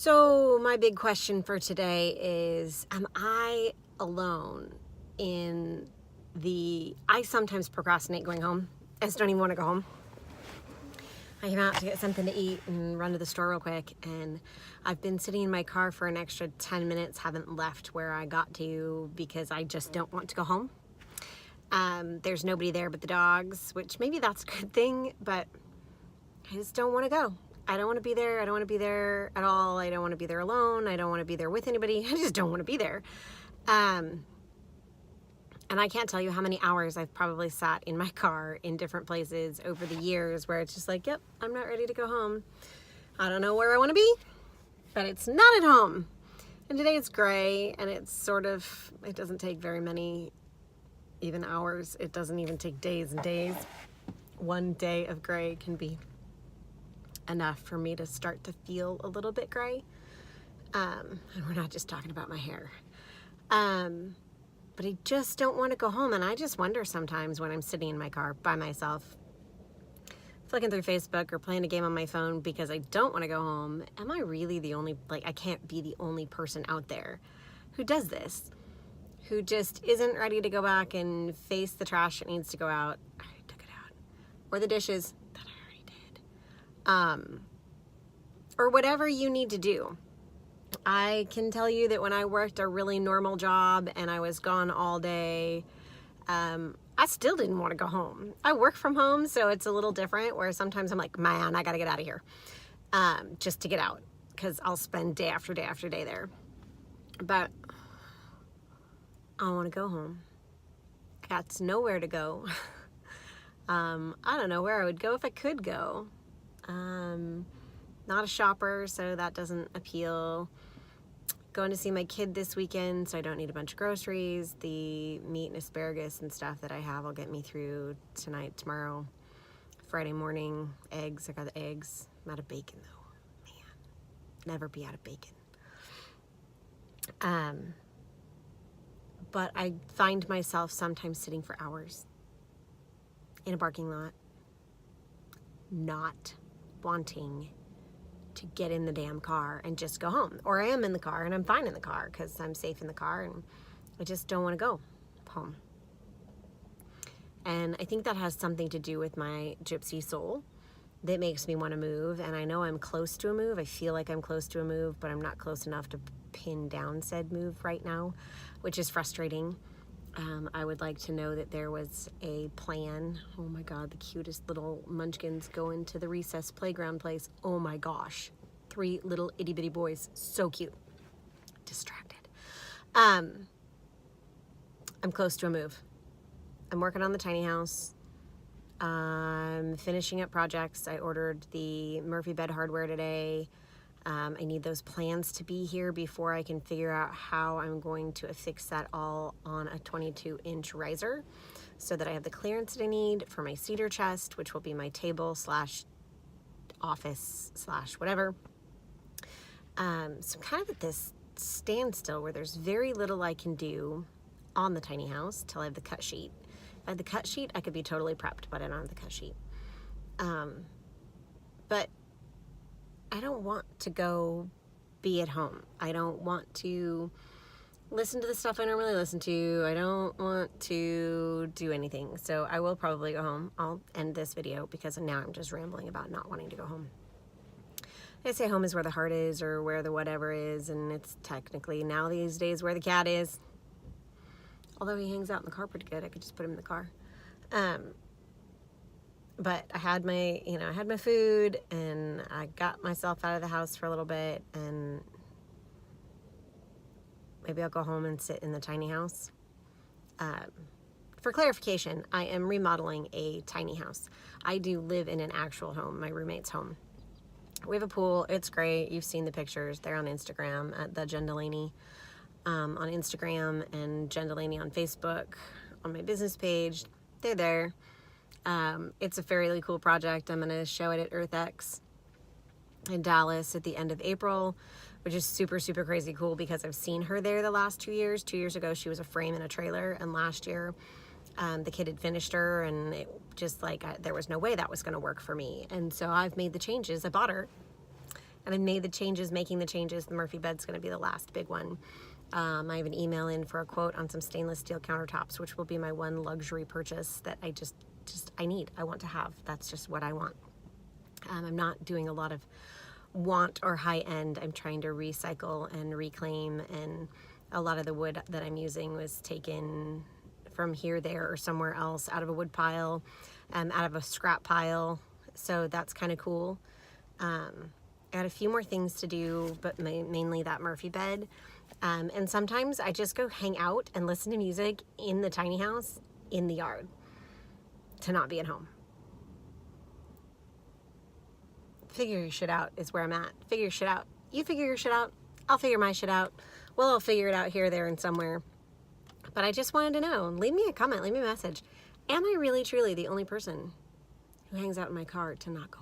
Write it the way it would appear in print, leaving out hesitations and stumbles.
So my big question for today is, am I alone I sometimes procrastinate going home. I just don't even want to go home. I came out to get something to eat and run to the store real quick, and I've been sitting in my car for an extra 10 minutes, haven't left where I got to because I just don't want to go home. There's nobody there but the dogs, which maybe that's a good thing, but I just don't want to go. I don't want to be there. I don't want to be there at all. I don't want to be there alone. I don't want to be there with anybody. I just don't want to be there. And I can't tell you how many hours I've probably sat in my car in different places over the years where it's just like, yep, I'm not ready to go home. I don't know where I want to be, but it's not at home. And today it's gray, and it doesn't take very many even hours. It doesn't even take days and days. One day of gray can be enough for me to start to feel a little bit gray. And we're not just talking about my hair. But I just don't want to go home. And I just wonder sometimes when I'm sitting in my car by myself, flicking through Facebook or playing a game on my phone because I don't want to go home, am I really the only, I can't be the only person out there who does this, who just isn't ready to go back and face the trash that needs to go out. I already took it out. Or the dishes that I already did. Or whatever you need to do. I can tell you that when I worked a really normal job and I was gone all day, I still didn't want to go home. I work from home, so it's a little different, where sometimes I'm like, man, I got to get out of here, just to get out, because I'll spend day after day after day there. But I don't want to go home. I got nowhere to go. I don't know where I would go if I could go. Not a shopper, so that doesn't appeal. Going to see my kid this weekend, so I don't need a bunch of groceries. The meat and asparagus and stuff that I have will get me through tonight, tomorrow, Friday morning. Eggs, I got the eggs. I'm out of bacon though. Man, never be out of bacon. But I find myself sometimes sitting for hours in a parking lot, not wanting to get in the damn car and just go home. Or I am in the car and I'm fine in the car because I'm safe in the car, and I just don't want to go home. And I think that has something to do with my gypsy soul that makes me want to move. And I know I'm close to a move. I feel like I'm close to a move, but I'm not close enough to pin down said move right now, which is frustrating. I would like to know that there was a plan. Oh my God, the cutest little munchkins go into the recess playground place. Oh my gosh, 3 little itty bitty boys, so cute. Distracted. I'm close to a move. I'm working on the tiny house. I'm finishing up projects. I ordered the Murphy bed hardware today. I need those plans to be here before I can figure out how I'm going to affix that all on a 22-inch riser so that I have the clearance that I need for my cedar chest, which will be my table / office / whatever. So I'm kind of at this standstill where there's very little I can do on the tiny house till I have the cut sheet. If I had the cut sheet, I could be totally prepped, but I don't have the cut sheet. But I don't want to go be at home. I don't want to listen to the stuff I normally listen to. I don't want to do anything. So I will probably go home. I'll end this video because now I'm just rambling about not wanting to go home. They say home is where the heart is, or where the whatever is, and it's technically now these days where the cat is. Although he hangs out in the car pretty good. I could just put him in the car. But I had my food, and I got myself out of the house for a little bit, and maybe I'll go home and sit in the tiny house. For clarification, I am remodeling a tiny house. I do live in an actual home, my roommate's home. We have a pool. It's great. You've seen the pictures. They're on Instagram at the Jen Delaney on Instagram, and Jen Delaney on Facebook on my business page. They're there. It's a fairly cool project. I'm going to show it at EarthX in Dallas at the end of April, which is super, super crazy cool because I've seen her there the last 2 years. 2 years ago, she was a frame in a trailer, and last year the kid had finished her, and it just there was no way that was going to work for me. And so I've made the changes. I bought her, And I made the changes, making the changes. The Murphy bed's going to be the last big one. I have an email in for a quote on some stainless steel countertops, which will be my one luxury purchase that I I need. I want to have. That's just what I want. I'm not doing a lot of want or high end. I'm trying to recycle and reclaim, and a lot of the wood that I'm using was taken from here, there, or somewhere else, out of a wood pile, out of a scrap pile. So that's kind of cool. I got a few more things to do, but mainly that Murphy bed. And sometimes I just go hang out and listen to music in the tiny house in the yard to not be at home. Figure your shit out is where I'm at. Figure your shit out. You figure your shit out. I'll figure my shit out. Well, I'll figure it out here, there, and somewhere. But I just wanted to know. Leave me a comment. Leave me a message. Am I really, truly the only person who hangs out in my car to not go